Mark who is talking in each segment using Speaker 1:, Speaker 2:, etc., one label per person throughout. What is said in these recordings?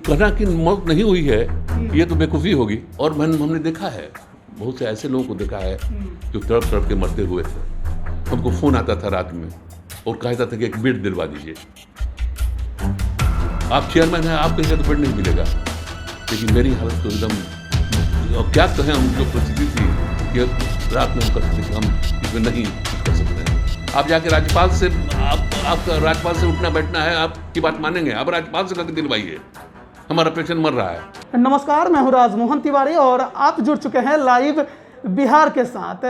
Speaker 1: कहना कि मौत नहीं हुई है ये तो बेवकूफ़ी होगी। और हमने देखा है, बहुत से ऐसे लोगों को देखा है जो तड़प तड़प के मरते हुए थे। हमको फ़ोन आता था रात में और कहता था कि एक बेड दिलवा दीजिए। आप चेयरमैन हैं, आप कहेंगे तो बेड नहीं मिलेगा। लेकिन मेरी हालत तो एकदम, और क्या कहें, हम जो परिस्थिति थी कि रात में हम करते थे कि हम इसमें नहीं कुछ कर सकते हैं। आप जाके राज्यपाल से, आप राज्यपाल से उठना बैठना है, आपकी बात मानेंगे? आप राज्यपाल से करके दिलवाइए, हमारा पेशेंट मर रहा है।
Speaker 2: नमस्कार, मैं हूं राजमोहन तिवारी और आप जुड़ चुके हैं लाइव बिहार के साथ।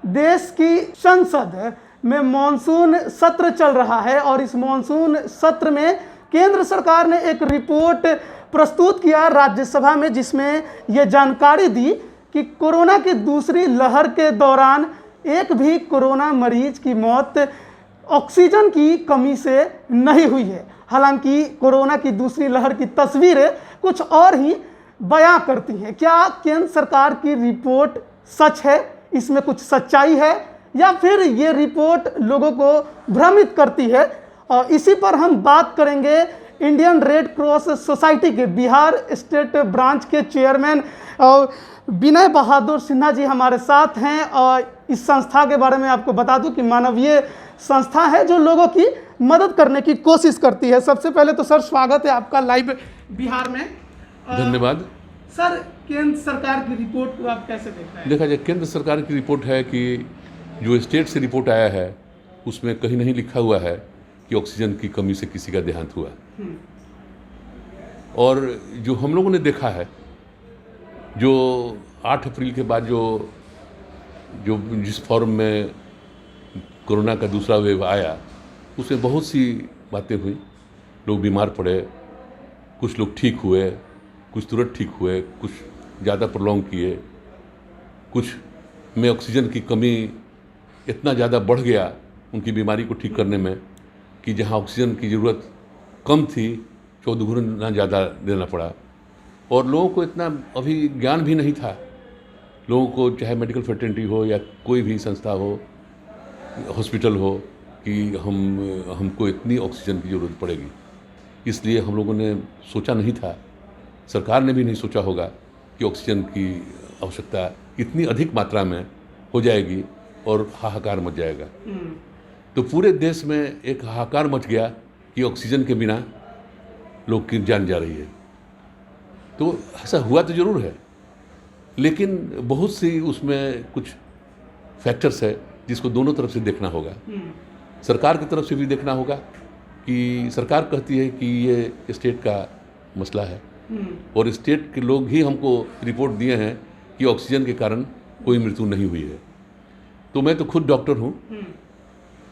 Speaker 2: देश की संसद में मॉनसून सत्र चल रहा है और इस मॉनसून सत्र में केंद्र सरकार ने एक रिपोर्ट प्रस्तुत किया राज्यसभा में, जिसमें यह जानकारी दी कि कोरोना की दूसरी लहर के दौरान एक भी कोरोना मरीज की मौत ऑक्सीजन की कमी से नहीं हुई है। हालांकि कोरोना की दूसरी लहर की तस्वीरें कुछ और ही बयां करती हैं। क्या केंद्र सरकार की रिपोर्ट सच है, इसमें कुछ सच्चाई है, या फिर ये रिपोर्ट लोगों को भ्रमित करती है? और इसी पर हम बात करेंगे। इंडियन रेड क्रॉस सोसाइटी के बिहार स्टेट ब्रांच के चेयरमैन विनय बहादुर सिन्हा जी हमारे साथ हैं। और इस संस्था के बारे में आपको बता दूं कि मानवीय संस्था है जो लोगों की मदद करने की कोशिश करती है। सबसे पहले तो सर, स्वागत है आपका लाइव बिहार में।
Speaker 1: धन्यवाद।
Speaker 2: सर, केंद्र सरकार की रिपोर्ट को आप कैसे देखते हैं?
Speaker 1: देखा जाए, केंद्र सरकार की रिपोर्ट है कि जो स्टेट से रिपोर्ट आया है उसमें कहीं नहीं लिखा हुआ है कि ऑक्सीजन की कमी से किसी का देहांत हुआ। और जो हम लोगों ने देखा है, जो 8 अप्रैल के बाद जो जिस फॉर्म में कोरोना का दूसरा वेव आया, उसमें बहुत सी बातें हुई। लोग बीमार पड़े, कुछ लोग ठीक हुए, कुछ तुरंत ठीक हुए, कुछ ज़्यादा प्रोलॉन्ग किए, कुछ में ऑक्सीजन की कमी इतना ज़्यादा बढ़ गया उनकी बीमारी को ठीक करने में कि जहाँ ऑक्सीजन की ज़रूरत कम थी 14 गुना ज़्यादा देना पड़ा। और लोगों को इतना अभी ज्ञान भी नहीं था, लोगों को चाहे मेडिकल फ्रेटर्निटी हो या कोई भी संस्था हो, हॉस्पिटल हो, कि हमको इतनी ऑक्सीजन की ज़रूरत पड़ेगी। इसलिए हम लोगों ने सोचा नहीं था, सरकार ने भी नहीं सोचा होगा कि ऑक्सीजन की आवश्यकता इतनी अधिक मात्रा में हो जाएगी और हाहाकार मच जाएगा। तो पूरे देश में एक हाहाकार मच गया कि ऑक्सीजन के बिना लोग की जान जा रही है। तो ऐसा हुआ तो ज़रूर है, लेकिन बहुत सी उसमें कुछ फैक्टर्स है जिसको दोनों तरफ से देखना होगा। सरकार की तरफ से भी देखना होगा कि सरकार कहती है कि ये स्टेट का मसला है, और स्टेट के लोग ही हमको रिपोर्ट दिए हैं कि ऑक्सीजन के कारण कोई मृत्यु नहीं हुई है। तो मैं तो खुद डॉक्टर हूँ,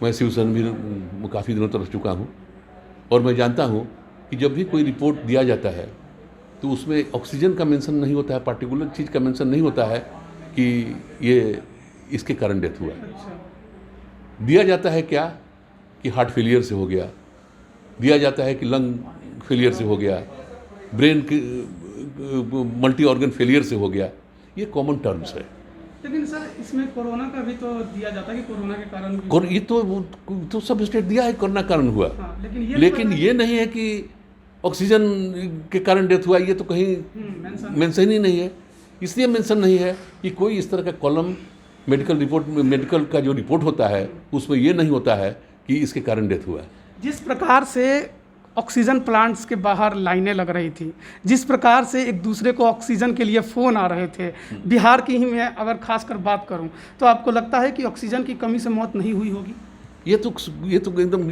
Speaker 1: मैं शिवसन भी काफ़ी दिनों तक रह चुका हूँ, और मैं जानता हूँ कि जब भी कोई रिपोर्ट दिया जाता है तो उसमें ऑक्सीजन का मेंशन नहीं होता है, पार्टिकुलर चीज़ का मेंशन नहीं होता है कि ये इसके कारण डेथ हुआ। दिया जाता है क्या कि हार्ट फेलियर से हो गया, दिया जाता है कि लंग फेलियर से हो गया, ब्रेन की मल्टी ऑर्गन फेलियर से हो गया। ये कॉमन टर्म्स है।
Speaker 2: लेकिन सर, इसमें कोरोना का भी तो दिया जाता है कि कोरोना के कारण भी।
Speaker 1: ये तो सब स्टेट दिया है कोरोना कारण हुआ।
Speaker 2: हाँ,
Speaker 1: लेकिन ये नहीं है कि ऑक्सीजन के कारण डेथ हुआ, ये तो कहीं मेंशन ही नहीं है। इसलिए मेंशन नहीं है कि कोई इस तरह का कॉलम मेडिकल रिपोर्ट में, मेडिकल का जो रिपोर्ट होता है उसमें ये नहीं होता है कि इसके कारण डेथ हुआ।
Speaker 2: जिस प्रकार से ऑक्सीजन प्लांट्स के बाहर लाइनें लग रही थी, जिस प्रकार से एक दूसरे को ऑक्सीजन के लिए फ़ोन आ रहे थे, बिहार की ही मैं अगर खासकर बात करूं, तो आपको लगता है कि ऑक्सीजन की कमी से मौत नहीं हुई होगी?
Speaker 1: ये तो एकदम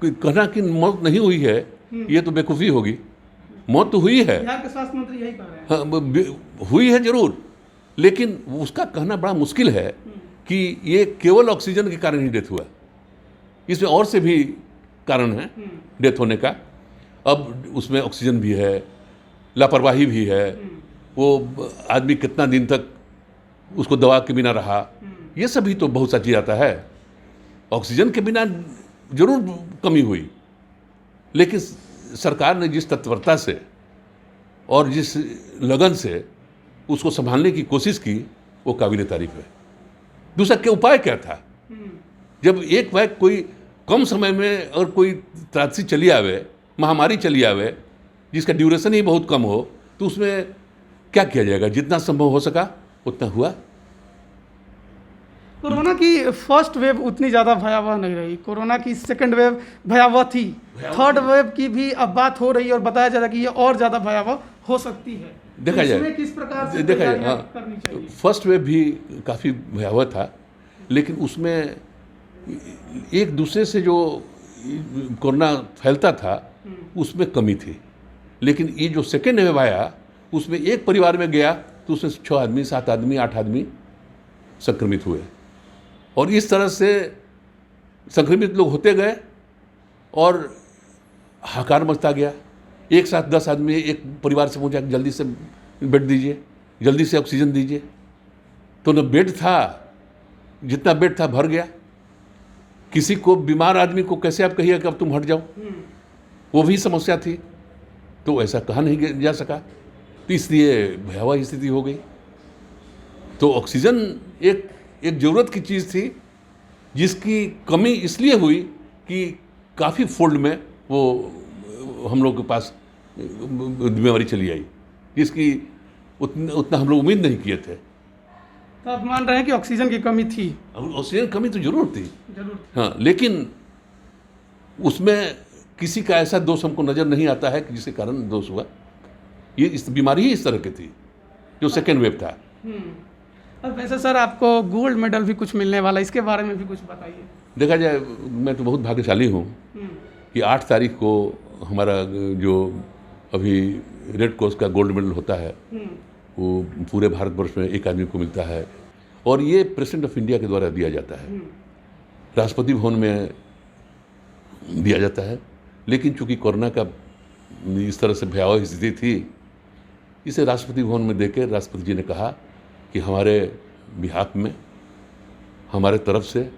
Speaker 1: कहना कि मौत नहीं हुई है ये तो बेवकूफ़ी होगी। मौत तो हुई है,
Speaker 2: बिहार के स्वास्थ्य मंत्री यही कह रहे हैं।
Speaker 1: हाँ, हुई है जरूर, लेकिन उसका कहना बड़ा मुश्किल है कि ये केवल ऑक्सीजन के कारण ही डेथ हुआ। इसमें और से भी कारण है डेथ होने का। अब उसमें ऑक्सीजन भी है, लापरवाही भी है, वो आदमी कितना दिन तक उसको दवा के बिना रहा, ये सभी तो बहुत सा चीज़ आता है। ऑक्सीजन के बिना जरूर कमी हुई, लेकिन सरकार ने जिस तत्परता से और जिस लगन से उसको संभालने की कोशिश की, वो काबिल तारीफ है। दूसरा क्या उपाय क्या था? जब एक वैक कोई कम समय में और कोई त्रासदी चली आवे, महामारी चली आवे, जिसका ड्यूरेशन ही बहुत कम हो, तो उसमें क्या किया जाएगा? जितना संभव हो सका उतना हुआ।
Speaker 2: कोरोना की फर्स्ट वेव उतनी ज़्यादा भयावह नहीं रही, कोरोना की सेकंड वेव भयावह थी, थर्ड वेव की भी अब बात हो रही है और बताया जा रहा है कि ये और ज़्यादा भयावह हो सकती है।
Speaker 1: देखा जाए,
Speaker 2: इसमें किस प्रकार से
Speaker 1: देखा जाए,
Speaker 2: तैयारियां
Speaker 1: हाँ,
Speaker 2: करनी चाहिए?
Speaker 1: फर्स्ट वेव भी काफ़ी भयावह था, लेकिन उसमें एक दूसरे से जो कोरोना फैलता था उसमें कमी थी। लेकिन ये जो सेकेंड वेव आया उसमें एक परिवार में गया तो उसमें 6 आदमी, 7 आदमी, 8 आदमी संक्रमित हुए, और इस तरह से संक्रमित लोग होते गए और हाहाकार मचता गया। एक साथ 10 आदमी एक परिवार से पहुंचा कि जल्दी से बेड दीजिए, जल्दी से ऑक्सीजन दीजिए, तो न बेड था, जितना बेड था भर गया। किसी को, बीमार आदमी को कैसे आप कहिए कि अब तुम हट जाओ, वो भी समस्या थी, तो ऐसा कहा नहीं जा सका, तो इसलिए भयावह स्थिति हो गई। तो ऑक्सीजन एक ज़रूरत की चीज़ थी, जिसकी कमी इसलिए हुई कि काफ़ी फोल्ड में वो हम लोग के पास बीमारी चली आई, जिसकी उतना हम लोग उम्मीद नहीं किए थे।
Speaker 2: तो आप मान रहे हैं कि ऑक्सीजन की कमी थी?
Speaker 1: ऑक्सीजन कमी तो जरूर थी,
Speaker 2: जरूर।
Speaker 1: हाँ, लेकिन उसमें किसी का ऐसा दोष हमको नज़र नहीं आता है कि जिसके कारण दोष हुआ। ये इस बीमारी ही इस तरह की थी जो सेकेंड वेव था।
Speaker 2: अब वैसे सर आपको गोल्ड मेडल भी कुछ मिलने वाला, इसके बारे में भी कुछ बताइए।
Speaker 1: देखा जाए, मैं तो बहुत भाग्यशाली हूँ कि 8 तारीख को हमारा जो अभी रेड क्रॉस का गोल्ड मेडल होता है वो पूरे भारतवर्ष में एक आदमी को मिलता है, और ये प्रेसिडेंट ऑफ इंडिया के द्वारा दिया जाता है, राष्ट्रपति भवन में दिया जाता है। लेकिन चूंकि कोरोना का इस तरह से भयावह स्थिति थी, इसे राष्ट्रपति भवन में देकर राष्ट्रपति जी ने कहा कि हमारे बिहाफ में, हमारे तरफ से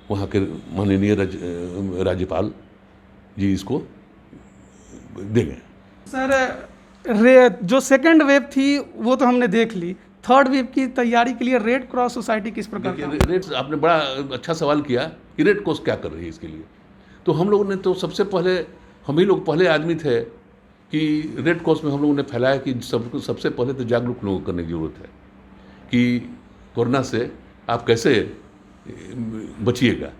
Speaker 1: वहाँ के माननीय राज्यपाल जी इसको देंगे।
Speaker 2: सर जो सेकंड वेव थी वो तो हमने देख ली, थर्ड वेव की तैयारी के लिए रेड क्रॉस सोसाइटी किस प्रकार का?
Speaker 1: रेड, आपने बड़ा अच्छा सवाल किया कि रेड क्रॉस क्या कर रही है इसके लिए। तो हम लोगों ने तो सबसे पहले, हम ही लोग पहले आदमी थे कि रेड क्रॉस में हम लोगों ने फैलाया कि सबसे पहले तो जागरूक लोगों को करने की ज़रूरत है कि कोरोना से आप कैसे बचिएगा।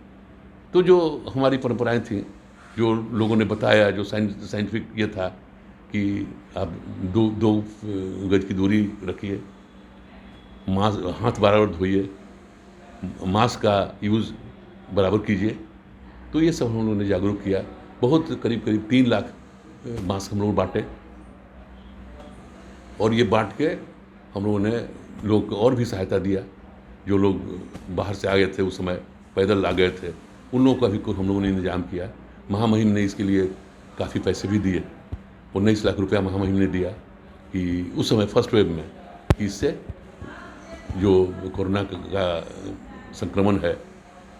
Speaker 1: तो जो हमारी परंपराएं थीं, जो लोगों ने बताया, जो साइंटिफिक ये था कि आप दो गज की दूरी रखिए, हाथ बराबर धोइए, मास्क का यूज़ बराबर कीजिए। तो ये सब हम लोगों ने जागरूक किया। बहुत करीब 3 लाख मास्क हम लोग बांटे, और ये बांट के हम लोगों ने लोग को और भी सहायता दिया। जो लोग बाहर से आ गए थे, उस समय पैदल आ गए थे, उन लोगों का भी हम लोगों ने इंतजाम किया। महामहिम ने इसके लिए काफ़ी पैसे भी दिए, 19 लाख रुपया महामहिम ने दिया कि उस समय फर्स्ट वेव में, कि इससे जो कोरोना का संक्रमण है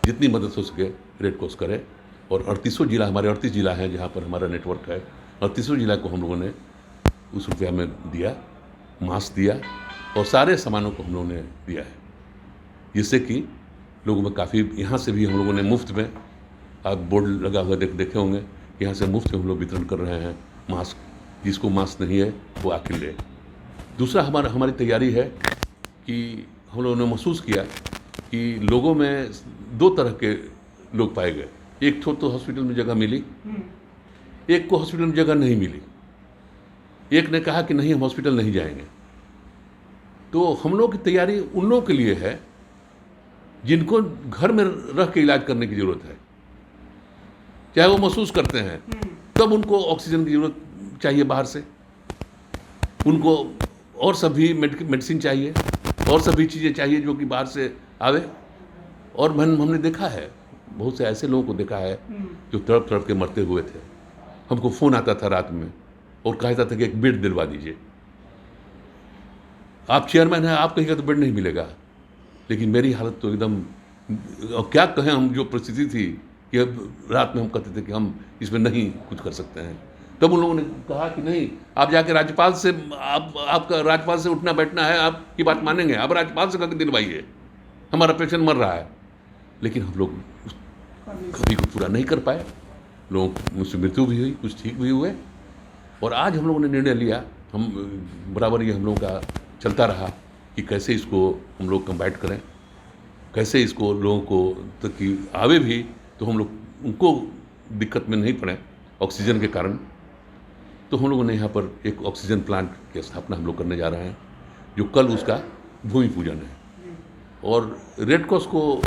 Speaker 1: जितनी मदद हो सके रेड क्रॉस करे। और 38 जिला, हमारे 38 जिला हैं जहाँ पर हमारा नेटवर्क है, 38 जिला को हम लोगों ने उस रुपया में दिया, मास्क दिया, और सारे सामानों को हम लोगों ने दिया है, जिससे कि लोगों में काफ़ी, यहाँ से भी हम लोगों ने मुफ्त में, आप बोर्ड लगा हुआ देखे होंगे, यहाँ से मुफ्त में हम लोग वितरण कर रहे हैं मास्क। जिसको मास्क नहीं है वो आके ले। दूसरा हमारी तैयारी है कि हम लोगों ने महसूस किया कि लोगों में 2 तरह के लोग पाए गए। एक तो हॉस्पिटल में जगह मिली, एक को हॉस्पिटल में जगह नहीं मिली। एक ने कहा कि नहीं, हम हॉस्पिटल नहीं जाएंगे। तो हम लोग की तैयारी उन लोगों के लिए है जिनको घर में रह के इलाज करने की ज़रूरत है, चाहे वो महसूस करते हैं, तब उनको ऑक्सीजन की ज़रूरत चाहिए बाहर से, उनको और सभी मेडिसिन चाहिए, और सभी चीज़ें चाहिए जो कि बाहर से आवे। और हमने देखा है, बहुत से ऐसे लोगों को देखा है जो तड़प तड़प के मरते हुए थे। हमको फ़ोन आता था रात में और कहता था कि एक बेड दिलवा दीजिए। आप चेयरमैन हैं, आप कहेंगे तो बेड नहीं मिलेगा। लेकिन मेरी हालत तो एकदम, और क्या कहें, हम जो परिस्थिति थी कि अब रात में हम कहते थे कि हम इसमें नहीं कुछ कर सकते हैं। तब उन लोगों ने कहा कि नहीं, आप जाके राज्यपाल से, आपका राज्यपाल से उठना बैठना है, आपकी बात मानेंगे, आप राज्यपाल से कहकर दिलवाइए, हमारा पेशेंट मर रहा है। लेकिन हम लोग कभी को पूरा नहीं कर पाए। लोगों मुझसे मृत्यु भी हुई, कुछ ठीक भी हुए, और आज हम लोगों ने निर्णय लिया, हम बराबर ये हम लोगों का चलता रहा कि कैसे इसको हम लोग कम्बैट करें, कैसे इसको लोगों को ताकि आवे भी तो हम लोग उनको दिक्कत में नहीं पड़े ऑक्सीजन के कारण। तो हम लोगों ने यहाँ पर एक ऑक्सीजन प्लांट की स्थापना हम लोग करने जा रहे हैं, जो कल उसका भूमि पूजन है। और रेड क्रॉस को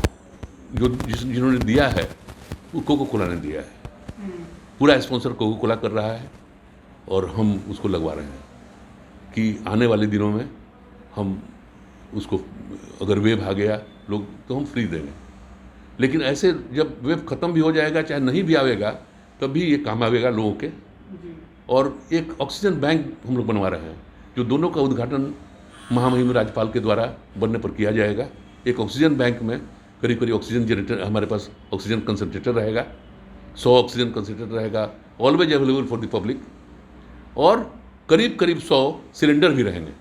Speaker 1: जो जिन्होंने दिया है वो कोको कोला ने दिया है, पूरा स्पॉन्सर कोको कोला कर रहा है, और हम उसको लगवा रहे हैं कि आने वाले दिनों में हम उसको, अगर वेव आ गया लोग तो हम फ्री देंगे। लेकिन ऐसे जब वेव ख़त्म भी हो जाएगा, चाहे नहीं भी आवेगा, तब भी ये काम आवेगा लोगों के। और एक ऑक्सीजन बैंक हम लोग बनवा रहे हैं, जो दोनों का उद्घाटन महामहिम राज्यपाल के द्वारा बनने पर किया जाएगा। एक ऑक्सीजन बैंक में करीब करीब ऑक्सीजन जनरेटर, हमारे पास ऑक्सीजन कंसनट्रेटर रहेगा, 100 ऑक्सीजन कंसनट्रेटर रहेगा, always available for the public, और करीब करीब 100 सिलेंडर भी रहेंगे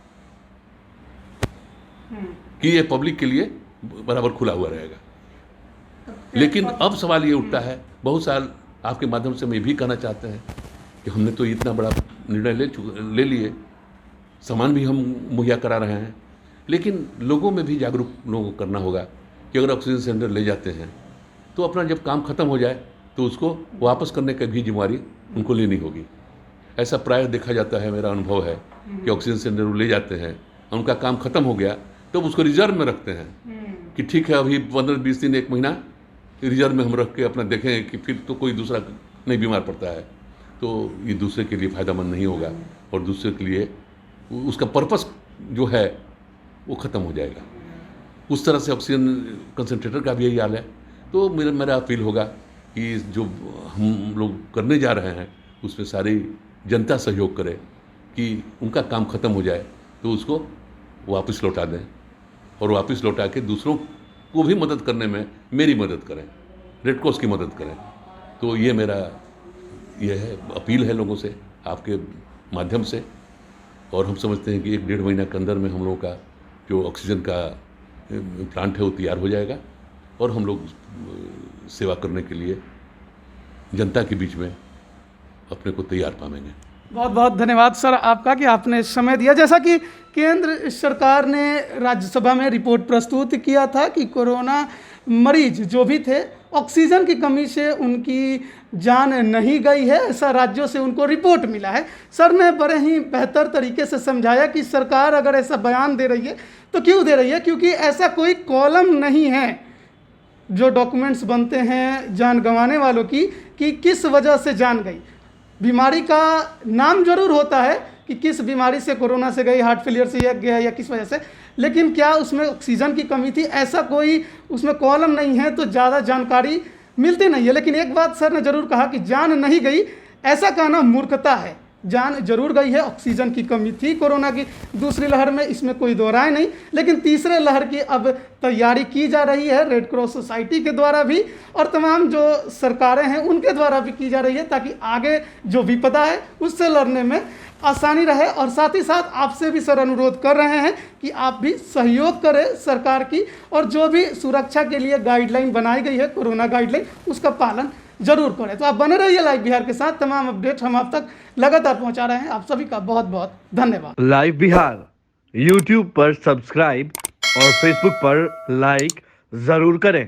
Speaker 1: कि ये पब्लिक के लिए बराबर खुला हुआ रहेगा। लेकिन अब सवाल ये उठता है, बहुत साल आपके माध्यम से मैं भी कहना चाहते हैं कि हमने तो इतना बड़ा निर्णय ले लिए, सामान भी हम मुहैया करा रहे हैं, लेकिन लोगों में भी जागरूक लोगों को करना होगा कि अगर ऑक्सीजन सिलेंडर ले जाते हैं तो अपना जब काम खत्म हो जाए तो उसको वापस करने की भी जिम्मेवारी उनको लेनी होगी। ऐसा प्रायः देखा जाता है, मेरा अनुभव है कि ऑक्सीजन सिलेंडर वो ले जाते हैं, उनका काम खत्म हो गया तो उसको रिजर्व में रखते हैं कि ठीक है अभी 15-20 दिन 1 महीना रिजर्व में हम रख के अपना देखें कि फिर तो कोई दूसरा नहीं बीमार पड़ता है, तो ये दूसरे के लिए फ़ायदेमंद नहीं होगा और दूसरे के लिए उसका पर्पस जो है वो ख़त्म हो जाएगा। उस तरह से ऑक्सीजन कंसनट्रेटर का भी यही हाल है। तो मेरा अपील होगा कि जो हम लोग करने जा रहे हैं उसमें सारी जनता सहयोग करे कि उनका काम ख़त्म हो जाए तो उसको वापस लौटा दें, और वापस लौटा के दूसरों को भी मदद करने में मेरी मदद करें, रेड क्रॉस की मदद करें। तो ये मेरा है अपील है लोगों से आपके माध्यम से। और हम समझते हैं कि 1-1.5 महीना के अंदर में हम लोगों का जो ऑक्सीजन का प्लांट है वो तैयार हो जाएगा, और हम लोग सेवा करने के लिए जनता के बीच में अपने को तैयार पाएंगे।
Speaker 2: बहुत बहुत धन्यवाद सर आपका कि आपने समय दिया। जैसा कि केंद्र सरकार ने राज्यसभा में रिपोर्ट प्रस्तुत किया था कि कोरोना मरीज जो भी थे ऑक्सीजन की कमी से उनकी जान नहीं गई है, ऐसा राज्यों से उनको रिपोर्ट मिला है। सर ने बड़े ही बेहतर तरीके से समझाया कि सरकार अगर ऐसा बयान दे रही है तो क्यों दे रही है, क्योंकि ऐसा कोई कॉलम नहीं है जो डॉक्यूमेंट्स बनते हैं जान गंवाने वालों की कि किस वजह से जान गई। बीमारी का नाम जरूर होता है कि किस बीमारी से, कोरोना से गई, हार्ट फेलियर से गया या किस वजह से, लेकिन क्या उसमें ऑक्सीजन की कमी थी, ऐसा कोई उसमें कॉलम नहीं है, तो ज़्यादा जानकारी मिलती नहीं है। लेकिन एक बात सर ने ज़रूर कहा कि जान नहीं गई, ऐसा कहना मूर्खता है। जान जरूर गई है, ऑक्सीजन की कमी थी कोरोना की दूसरी लहर में, इसमें कोई दो राय नहीं। लेकिन तीसरे लहर की अब तैयारी की जा रही है रेड क्रॉस सोसाइटी के द्वारा भी, और तमाम जो सरकारें हैं उनके द्वारा भी की जा रही है, ताकि आगे जो विपदा है उससे लड़ने में आसानी रहे। और साथ ही साथ आपसे भी सर अनुरोध कर रहे हैं कि आप भी सहयोग करें सरकार की, और जो भी सुरक्षा के लिए गाइडलाइन बनाई गई है, कोरोना गाइडलाइन, उसका पालन जरूर करें। तो आप बने रहिए लाइव बिहार के साथ, तमाम अपडेट हम आप तक लगातार पहुंचा रहे हैं। आप सभी का बहुत बहुत धन्यवाद।
Speaker 3: लाइव बिहार यूट्यूब पर सब्सक्राइब और फेसबुक पर लाइक जरूर करें।